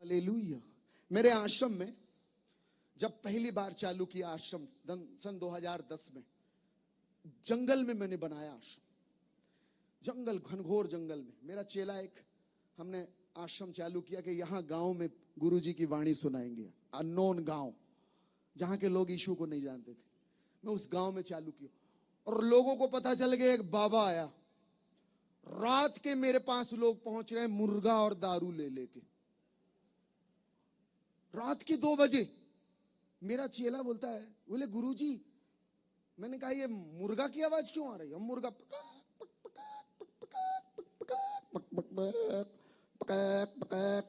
Hallelujah. मेरे आश्रम में जब पहली बार चालू किया आश्रम सन 2010 में, जंगल में मैंने बनाया आश्रम, जंगल, घनघोर जंगल में। मेरा चेला एक, हमने आश्रम चालू किया कि यहाँ गांव में गुरुजी की वाणी सुनाएंगे। अननोन गांव जहां के लोग यीशु को नहीं जानते थे, मैं उस गांव में चालू किया और लोगों को पता चल गया एक बाबा आया। रात के मेरे पास लोग पहुंच रहे हैं मुर्गा और दारू ले लेके। रात के 2 बजे मेरा चेला बोलता है, बोले गुरुजी, मैंने कहा ये मुर्गा की आवाज क्यों आ रही है? हम मुर्गा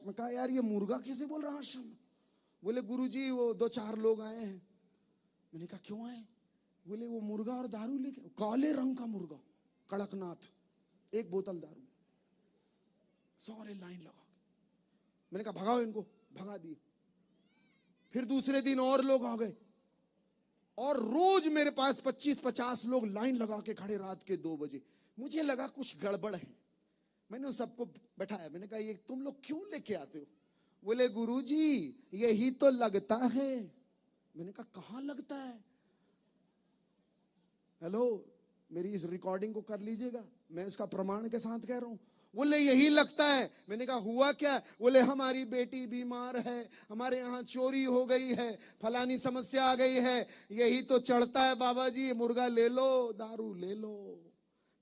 मैं कहा यार ये मुर्गा कैसे बोल रहा आश्रम में? बोले गुरुजी वो 2-4 लोग आए हैं। मैंने कहा क्यों आए? बोले वो मुर्गा और दारू लेके, काले रंग का मुर्गा, कड़कनाथ, 1 बोतल दारू, सारे लाइन लगा। मैंने कहा भगाओ इनको, भगा दिए। फिर दूसरे दिन और लोग आ गए और रोज मेरे पास 25-50 लोग लाइन लगा के खड़े रात के 2 बजे। मुझे लगा कुछ गड़बड़ है। मैंने उन सबको बैठाया, मैंने कहा ये तुम लोग क्यों लेके आते हो? बोले गुरुजी यही तो लगता है। मैंने कहा कहां लगता है? हेलो, मेरी इस रिकॉर्डिंग को कर लीजिएगा, मैं इसका प्रमाण के साथ कह रहा हूं। बोले यही लगता है। मैंने कहा हुआ क्या? बोले हमारी बेटी बीमार है, हमारे यहाँ चोरी हो गई है, फलानी समस्या आ गई है, यही तो चढ़ता है बाबा जी, मुर्गा ले लो, दारू ले लो।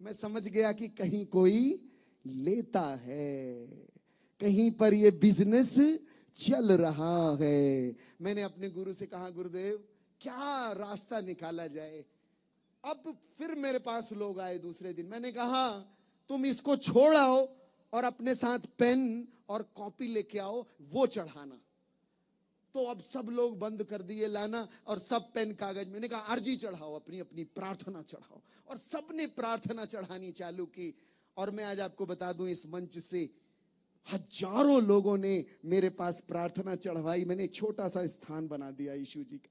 मैं समझ गया कि कहीं कोई लेता है, कहीं पर ये बिजनेस चल रहा है। मैंने अपने गुरु से कहा गुरुदेव क्या रास्ता निकाला जाए? अब फिर मेरे पास लोग आए दूसरे दिन। मैंने कहा तुम इसको छोड़ आओ और अपने साथ पेन और कॉपी लेके आओ, वो चढ़ाना। तो अब सब लोग बंद कर दिए लाना और सब पेन कागज। मैंने कहा अर्जी चढ़ाओ, अपनी अपनी प्रार्थना चढ़ाओ। और सबने प्रार्थना चढ़ानी चालू की। और मैं आज आपको बता दूं, इस मंच से हजारों लोगों ने मेरे पास प्रार्थना चढ़वाई। मैंने एक छोटा सा स्थान बना दिया यीशु जी का,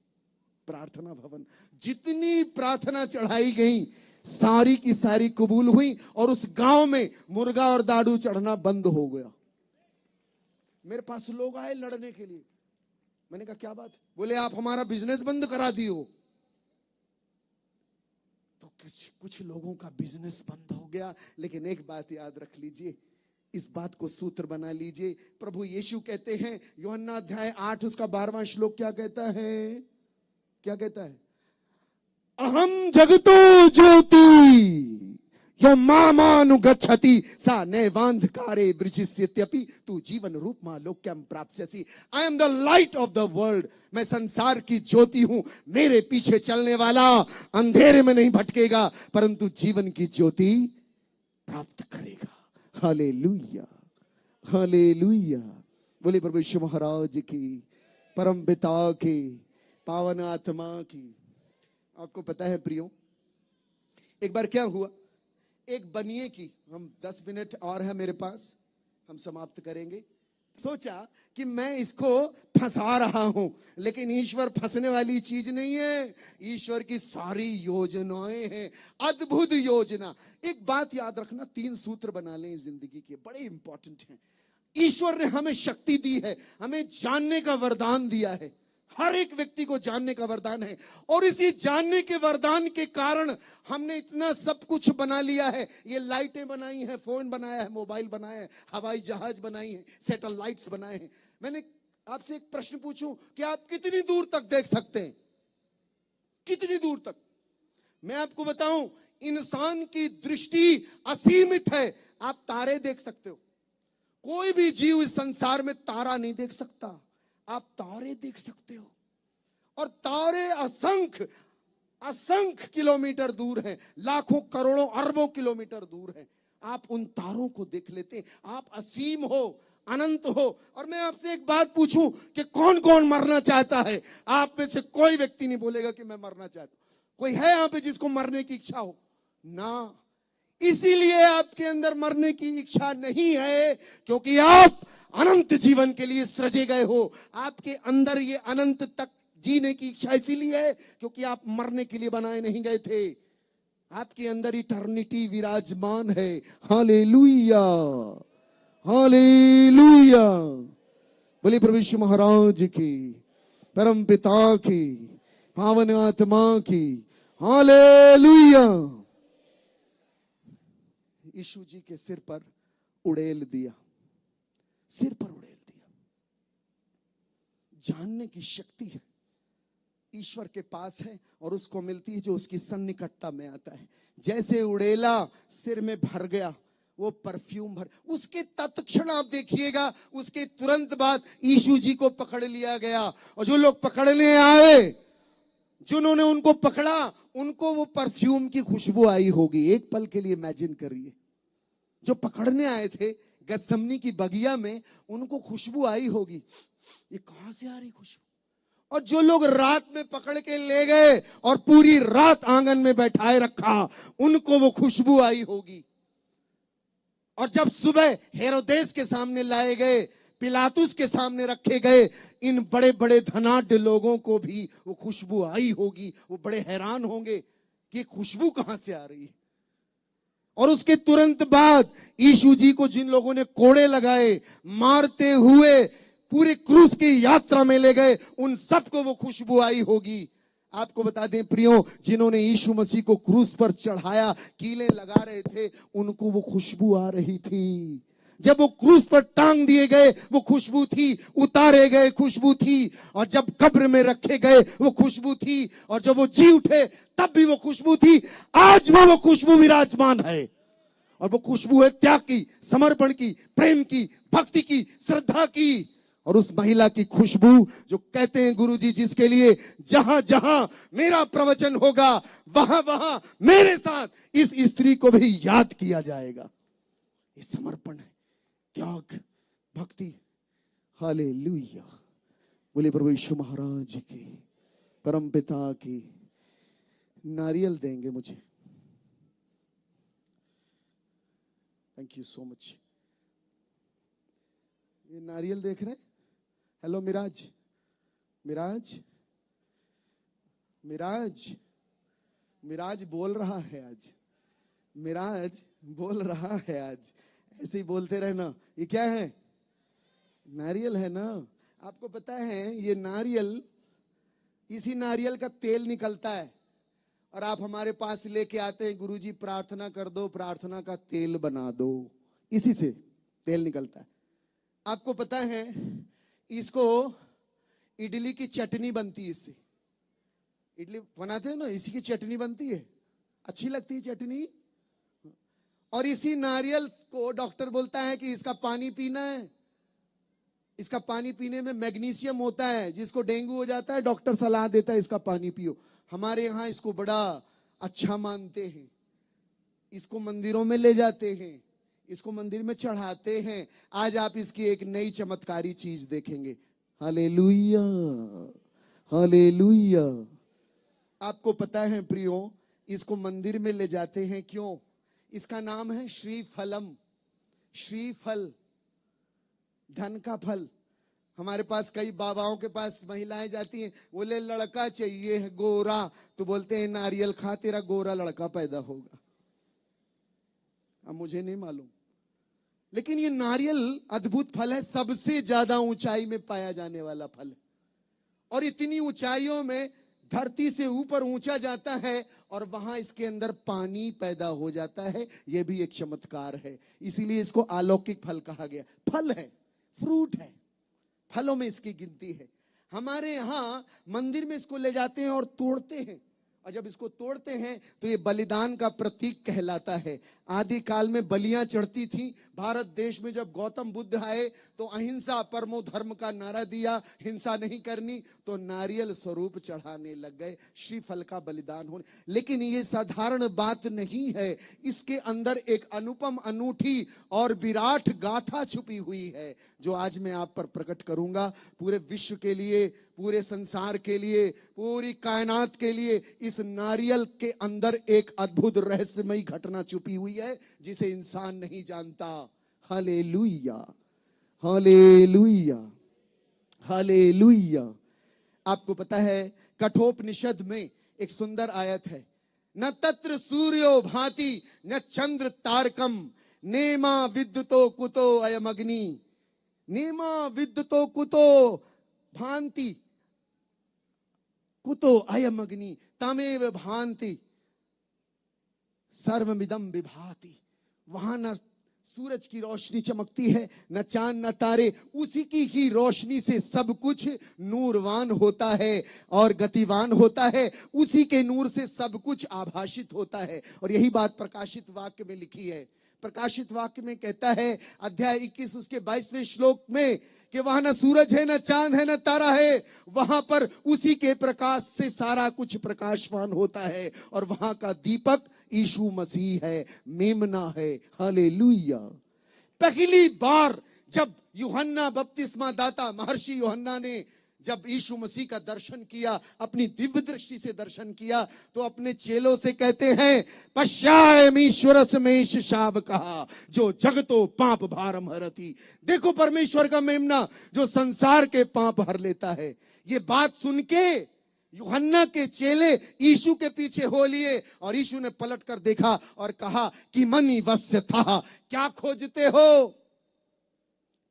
प्रार्थना भवन। जितनी प्रार्थना चढ़ाई गई सारी की सारी कबूल हुई और उस गांव में मुर्गा और दारू चढ़ना बंद हो गया। मेरे पास लोग आए लड़ने के लिए। मैंने कहा क्या बात? बोले आप हमारा बिजनेस बंद करा दियो। तो कुछ लोगों का बिजनेस बंद हो गया। लेकिन एक बात याद रख लीजिए, इस बात को सूत्र बना लीजिए। प्रभु यीशु कहते हैं, यूहन्ना अध्याय 8 उसका 12वां श्लोक क्या कहता है? क्या कहता है? अहम जगतो ज्योति यमानुगच्छति सा नैवांधकारे बृजिष्यत्यपि तू जीवन रूपमा लोक्यम प्राप्स्यसि। I am the light of the world. मैं संसार की ज्योति हूं। मेरे पीछे चलने वाला अंधेरे में नहीं भटकेगा परंतु जीवन की ज्योति प्राप्त करेगा। Hallelujah, hallelujah. बोले प्रभु यीशु महाराज की, परम पिता की, पावन आत्मा की। आपको पता है प्रियो, एक बार क्या हुआ, एक बनिए की, हम 10 मिनट और है मेरे पास, हम समाप्त करेंगे। सोचा कि मैं इसको फंसा रहा हूं, लेकिन ईश्वर फंसने वाली चीज नहीं है। ईश्वर की सारी योजनाएं हैं, अद्भुत योजना। एक बात याद रखना, 3 सूत्र बना लें जिंदगी के, बड़े इंपॉर्टेंट हैं। ईश्वर ने हमें शक्ति दी है, हमें जानने का वरदान दिया है। हर एक व्यक्ति को जानने का वरदान है और इसी जानने के वरदान के कारण हमने इतना सब कुछ बना लिया है। ये लाइटें बनाई हैं, फोन बनाया है, मोबाइल बनाया है, हवाई जहाज बनाई है, सैटेलाइट्स बनाए हैं। मैंने आपसे एक प्रश्न पूछूं कि आप कितनी दूर तक देख सकते हैं? कितनी दूर तक? मैं आपको बताऊं, इंसान की दृष्टि असीमित है। आप तारे देख सकते हो, कोई भी जीव इस संसार में तारा नहीं देख सकता। आप तारे देख सकते हो और तारे असंख्य असंख्य किलोमीटर दूर हैं, लाखों करोड़ों अरबों किलोमीटर दूर हैं। आप उन तारों को देख लेते हैं। आप असीम हो, अनंत हो। और मैं आपसे एक बात पूछूं कि कौन कौन मरना चाहता है? आप में से कोई व्यक्ति नहीं बोलेगा कि मैं मरना चाहता हूं। कोई है यहां पे जिसको मरने की इच्छा हो? ना। इसीलिए आपके अंदर मरने की इच्छा नहीं है, क्योंकि आप अनंत जीवन के लिए सृजे गए हो। आपके अंदर ये अनंत तक जीने की इच्छा इसीलिए है क्योंकि आप मरने के लिए बनाए नहीं गए थे। आपके अंदर इटर्निटी विराजमान है। Hallelujah, hallelujah. बोलिए प्रभु यीशु महाराज की, परम पिता की, पावन आत्मा की हालेलुया। यीशु जी के सिर पर उड़ेल दिया, सिर पर उड़ेल दिया। जानने की शक्ति है ईश्वर के पास है और उसको मिलती है जो उसकी सन्निकटता में आता है। जैसे उड़ेला सिर में भर गया, वो परफ्यूम भर, उसके तत्क्षण आप देखिएगा, उसके तुरंत बाद यीशु जी को पकड़ लिया गया। और जो लोग पकड़ने आए, जिन्होंने उनको पकड़ा, उनको वो परफ्यूम की खुशबू आई होगी। एक पल के लिए इमेजिन करिए, जो पकड़ने आए थे गतसमनी की बगिया में, उनको खुशबू आई होगी, ये कहां से आ रही खुशबू। और जो लोग रात में पकड़ के ले गए और पूरी रात आंगन में बैठाए रखा, उनको वो खुशबू आई होगी। और जब सुबह हेरोदेस के सामने लाए गए, पिलातुस के सामने रखे गए, इन बड़े बड़े धनाढ्य लोगों को भी वो खुशबू आई होगी। वो बड़े हैरान होंगे कि खुशबू कहां से आ रही है। और उसके तुरंत बाद यीशु जी को जिन लोगों ने कोड़े लगाए, मारते हुए पूरे क्रूस की यात्रा में ले गए, उन सबको वो खुशबू आई होगी। आपको बता दें प्रियो, जिन्होंने यीशु मसीह को क्रूस पर चढ़ाया, कीलें लगा रहे थे, उनको वो खुशबू आ रही थी। जब वो क्रूस पर टांग दिए गए, वो खुशबू थी। उतारे गए, खुशबू थी। और जब कब्र में रखे गए, वो खुशबू थी। और जब वो जी उठे, तब भी वो खुशबू थी। आज वो खुशबू विराजमान है। और वो खुशबू है त्याग की, समर्पण की, प्रेम की, भक्ति की, श्रद्धा की। और उस महिला की खुशबू जो कहते हैं गुरुजी, जिसके लिए जहां जहां मेरा प्रवचन होगा, वहां वहां मेरे साथ इस स्त्री को भी याद किया जाएगा। ये समर्पण है, त्याग, भक्ति। हालेलुया। बोले प्रभु यीशु महाराज की, परम पिता की। नारियल देंगे मुझे। Thank you so much. ये नारियल देख रहे हैं? हेलो मिराज, मिराज, मिराज, मिराज बोल रहा है आज, मिराज बोल रहा है आज। ऐसे ही बोलते रहना। ये क्या है? नारियल है ना। आपको पता है ये नारियल, इसी नारियल का तेल निकलता है और आप हमारे पास लेके आते हैं, गुरुजी प्रार्थना कर दो, प्रार्थना का तेल बना दो। इसी से तेल निकलता है। आपको पता है इसको इडली की चटनी बनती है, इससे इडली बनाते हैं ना, इसी की चटनी बनती है। अच्छी लगती है चटनी। और इसी नारियल को डॉक्टर बोलता है कि इसका पानी पीना है। इसका पानी पीने में मैग्नीशियम होता है। जिसको डेंगू हो जाता है, डॉक्टर सलाह देता है इसका पानी पियो। हमारे यहां इसको बड़ा अच्छा मानते हैं। इसको मंदिरों में ले जाते हैं, इसको मंदिर में चढ़ाते हैं। आज आप इसकी एक नई चमत्कारी चीज देखेंगे। Hallelujah, hallelujah. आपको पता है प्रियो, इसको मंदिर में ले जाते हैं क्यों? इसका नाम है श्रीफलम। श्रीफल, धन का फल। हमारे पास कई बाबाओं के पास महिलाएं जाती हैं, बोले लड़का चाहिए है गोरा, तो बोलते हैं नारियल खा, तेरा गोरा लड़का पैदा होगा। अब मुझे नहीं मालूम, लेकिन ये नारियल अद्भुत फल है। सबसे ज्यादा ऊंचाई में पाया जाने वाला फल है। और इतनी ऊंचाइयों में धरती से ऊपर ऊंचा जाता है और वहां इसके अंदर पानी पैदा हो जाता है। यह भी एक चमत्कार है। इसीलिए इसको अलौकिक फल कहा गया। फल है, फ्रूट है, फलों में इसकी गिनती है। हमारे यहां मंदिर में इसको ले जाते हैं और तोड़ते हैं। और जब इसको तोड़ते हैं तो ये बलिदान का प्रतीक कहलाता है। आदि काल में बलियां चढ़ती थी। भारत देश में जब गौतम बुद्ध आए तो अहिंसा परमो धर्म का नारा दिया, हिंसा नहीं करनी, तो नारियल स्वरूप चढ़ाने लग गए, श्रीफल का बलिदान होने। लेकिन ये साधारण बात नहीं है, इसके अंदर एक अनुपम, अनूठी और विराट गाथा छुपी हुई है, जो आज मैं आप पर प्रकट करूंगा। पूरे विश्व के लिए, पूरे संसार के लिए, पूरी कायनात के लिए इस नारियल के अंदर एक अद्भुत रहस्यमयी घटना छुपी हुई है, जिसे इंसान नहीं जानता। Hallelujah, hallelujah, hallelujah. आपको पता है कठोपनिषद में एक सुंदर आयत है, न तत्र सूर्यो भाति न चंद्र तारकम नेमा विद्युतो कुतो अयम अग्नि। नेमा विद्युतो कुतो भांति कुतो अयम अग्नि तमेव भांति सर्वमिदं विभाति। वहां न सूरज की रोशनी चमकती है, न चांद न तारे, उसी की ही रोशनी से सब कुछ नूरवान होता है और गतिवान होता है, उसी के नूर से सब कुछ आभाषित होता है। और यही बात प्रकाशित वाक्य में लिखी है। प्रकाशित वाक्य में कहता है अध्याय 21 उसके 22वें श्लोक में कि वहां न सूरज है, न चांद है, न तारा है, वहां पर उसी के प्रकाश से सारा कुछ प्रकाशवान होता है। और वहां का दीपक यीशु मसीह है, मेमना है। हालेलुया। पहली बार जब यूहन्ना बपतिस्मा दाता महर्षि यूहन्ना ने जब यीशु मसीह का दर्शन किया, अपनी दिव्य दृष्टि से दर्शन किया, तो अपने चेलों से कहते हैं पश्यामीश्वर समेश शाव कहा जो जगतो पाप भारम हरती। देखो परमेश्वर का मेमना जो संसार के पाप हर लेता है। ये बात सुन के यूहन्ना के चेले यीशु के पीछे हो लिए और यीशु ने पलट कर देखा और कहा कि मनी वस्य था, क्या खोजते हो,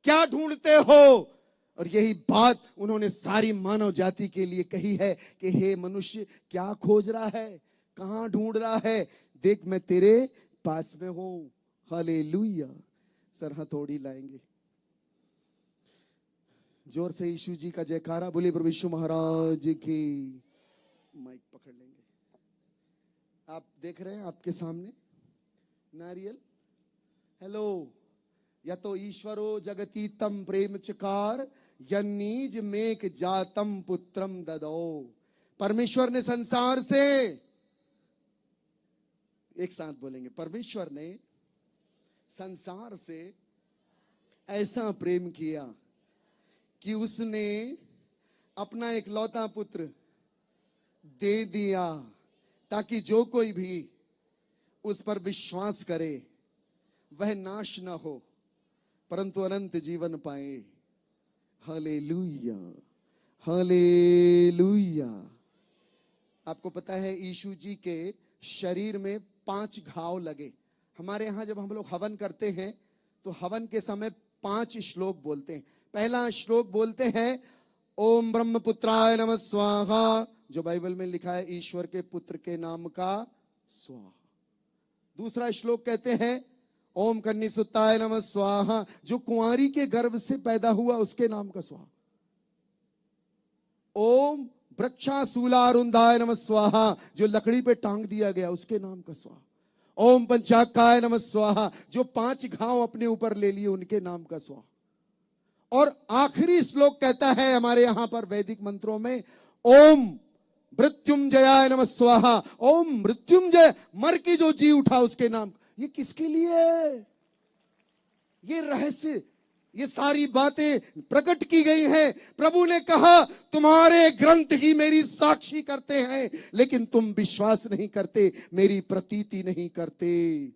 क्या ढूंढते हो। और यही बात उन्होंने सारी मानव जाति के लिए कही है कि हे मनुष्य, क्या खोज रहा है, कहां ढूंढ रहा है, देख मैं तेरे पास में हूं। हालेलुया। सर हथौड़ी लाएंगे, जोर से यीशु जी का जयकारा बोले प्रभु यीशु महाराज की। माइक पकड़ लेंगे। आप देख रहे हैं आपके सामने नारियल। हेलो। या तो ईश्वरो जगती तम प्रेम चकार यन्नीज मेक जातम पुत्रम ददो। परमेश्वर ने संसार से, एक साथ बोलेंगे, परमेश्वर ने संसार से ऐसा प्रेम किया कि उसने अपना इकलौता पुत्र दे दिया ताकि जो कोई भी उस पर विश्वास करे वह नाश न हो परंतु अनंत जीवन पाए। Hallelujah, hallelujah. आपको पता है यीशु जी के शरीर में 5 घाव लगे। हमारे यहां जब हम लोग हवन करते हैं तो हवन के समय 5 श्लोक बोलते हैं। पहला श्लोक बोलते हैं ओम ब्रह्मपुत्राय नमः स्वाहा, जो बाइबल में लिखा है ईश्वर के पुत्र के नाम का स्वाहा। दूसरा श्लोक कहते हैं ओम कन्निसुताय नमः स्वाहा, जो कुंवारी के गर्भ से पैदा हुआ उसके नाम का स्वाहा। ओम वृक्षाशूलारुंधाय नमः स्वाहा, जो लकड़ी पे टांग दिया गया उसके नाम का स्वाहा। ओम पंचाकाय नमः स्वाहा, जो 5 घाव अपने ऊपर ले लिए उनके नाम का स्वाहा। और आखिरी श्लोक कहता है हमारे यहां पर वैदिक मंत्रों में ओम मृत्युंजयाय नमः स्वाहा, ओम मृत्युंजय, मर के जो जी उठा उसके नाम। ये किसके लिए है? ये रहस्य, ये सारी बातें प्रकट की गई हैं। प्रभु ने कहा तुम्हारे ग्रंथ ही मेरी साक्षी करते हैं लेकिन तुम विश्वास नहीं करते, मेरी प्रतीति नहीं करते।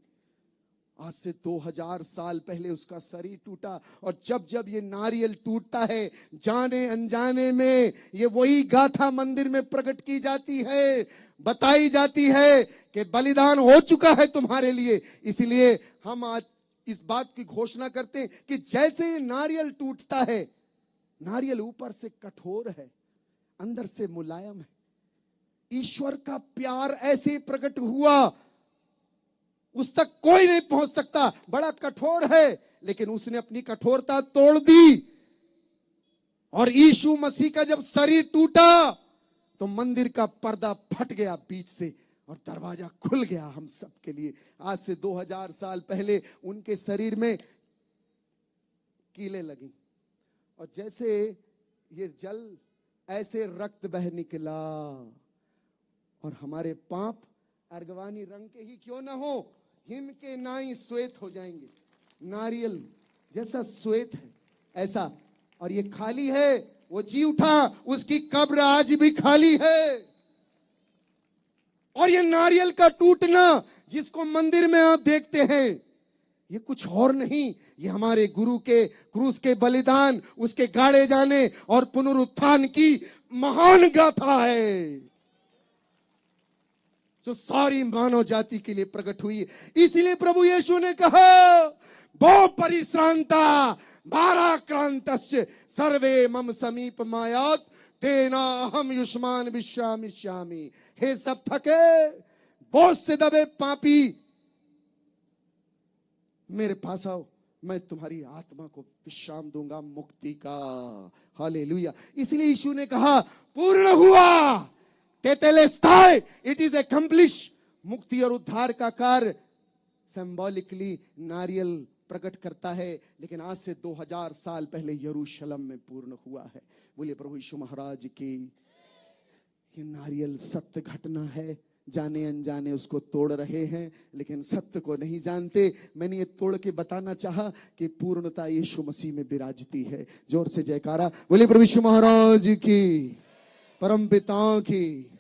आज से 2000 साल पहले उसका शरीर टूटा और जब जब ये नारियल टूटता है जाने अनजाने में ये वही गाथा मंदिर में प्रकट की जाती है, बताई जाती है कि बलिदान हो चुका है तुम्हारे लिए। इसलिए हम आज इस बात की घोषणा करते हैं कि जैसे ये नारियल टूटता है, नारियल ऊपर से कठोर है अंदर से मुलायम है। ईश्वर का प्यार ऐसे प्रकट हुआ, उस तक कोई नहीं पहुंच सकता, बड़ा कठोर है लेकिन उसने अपनी कठोरता तोड़ दी। और यीशु मसीह का जब शरीर टूटा तो मंदिर का पर्दा फट गया बीच से और दरवाजा खुल गया हम सब के लिए। आज से 2000 साल पहले उनके शरीर में कीलें लगी और जैसे ये जल ऐसे रक्त बह निकला और हमारे पाप अर्गवानी रंग के ही क्यों ना हो, हिम के नाई श्वेत हो जाएंगे। नारियल जैसा श्वेत है ऐसा, और ये खाली है, वो जी उठा, उसकी कब्र आज भी खाली है। और ये नारियल का टूटना जिसको मंदिर में आप देखते हैं, ये कुछ और नहीं, ये हमारे गुरु के क्रूस के बलिदान, उसके गाड़े जाने और पुनरुत्थान की महान गाथा है जो सारी मानव जाति के लिए प्रकट हुई। इसलिए प्रभु यीशु ने कहा वो परिश्रांता भाराक्रांतस्य सर्वे मम समीप मायात तेना हम युष्मान विश्रामिष्यामि। हे सब थके बोझ से दबे पापी, मेरे पास आओ, मैं तुम्हारी आत्मा को विश्राम दूंगा, मुक्ति का। हालेलुया। इसलिए यीशु ने कहा पूर्ण हुआ, तेतेलेस्ताई, इट इज एक्म्प्लिश। मुक्ति और उद्धार का कार्य सिंबॉलिकली नारियल प्रकट करता है, लेकिन आज से 2000 साल पहले यरूशलेम में पूर्ण हुआ है। बोलिए प्रभु यीशु महाराज की। ये नारियल सत्य घटना है, जाने अनजाने उसको तोड़ रहे हैं, लेकिन सत्य को नहीं जानते। मैंने ये तोड़ के बताना चाहा कि पूर्णता यीशु मसीह में विराजती है। जोर से जयकारा बोलिए प्रभु यीशु महाराज की, परम पिता की।